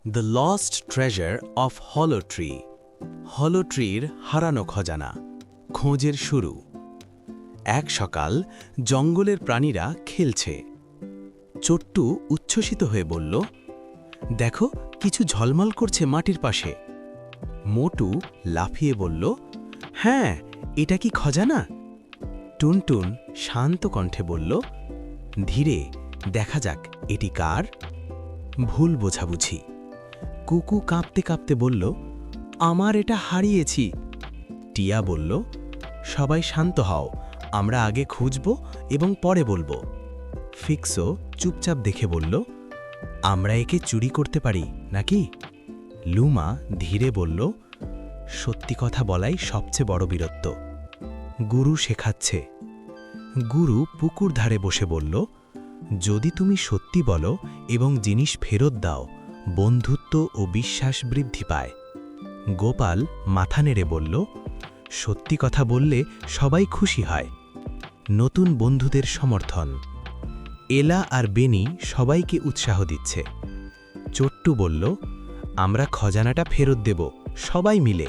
The lost treasure of হলো tree. হলো ট্রির হারানো খজানা। খোঁজের শুরু। এক সকাল জঙ্গলের প্রাণীরা খেলছে। চট্টু উচ্ছ্বসিত হয়ে বলল, দেখো, কিছু ঝলমল করছে মাটির পাশে। মোটু লাফিয়ে বলল, হ্যাঁ, এটা কি খজানা? টুনটুন শান্ত কণ্ঠে বলল, ধীরে, দেখা যাক এটি কার। ভুল বোঝাবুঝি। কুকু কাঁপতে কাঁপতে বলল, আমার এটা হারিয়েছি। টিয়া বলল, সবাই শান্ত হও, আমরা আগে খুঁজব এবং পরে বলবো। ফিক্সো চুপচাপ দেখে বলল, আমরা একে চুরি করতে পারি নাকি? লুমা ধীরে বলল, সত্যি কথা বলাই সবচেয়ে বড় বীরত্ব। গুরু শেখাচ্ছে। গুরু পুকুর ধারে বসে বলল, যদি তুমি সত্যি বলো এবং জিনিস ফেরত দাও, বন্ধুত্ব ও বিশ্বাস বৃদ্ধি পায়। গোপাল মাথা নেড়ে বলল, সত্যি কথা বললে সবাই খুশি হয়। নতুন বন্ধুদের সমর্থন। এলা আর বেনি সবাইকে উৎসাহ দিচ্ছে। চট্টু বলল, আমরা খজানাটা ফেরত দেব, সবাই মিলে।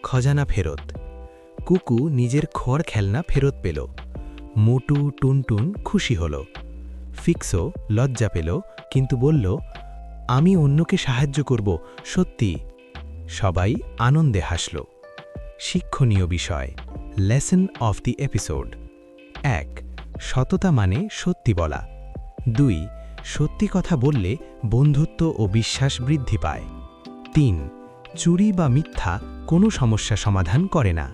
খজানা ফেরত। কুকু নিজের খড় খেলনা ফেরত পেল। মোটু টুনটুন খুশি হল। ফিক্সো লজ্জা পেল, কিন্তু বলল, আমি অন্যকে সাহায্য করব, সত্যি। সবাই আনন্দে হাসল। শিক্ষণীয় বিষয়। Lesson of the episode. ১. সততা মানে সত্যি বলা। ২. সত্যি কথা বললে বন্ধুত্ব ও বিশ্বাস বৃদ্ধি পায়। ৩. চুরি বা মিথ্যা কোনো সমস্যা সমাধান করে না।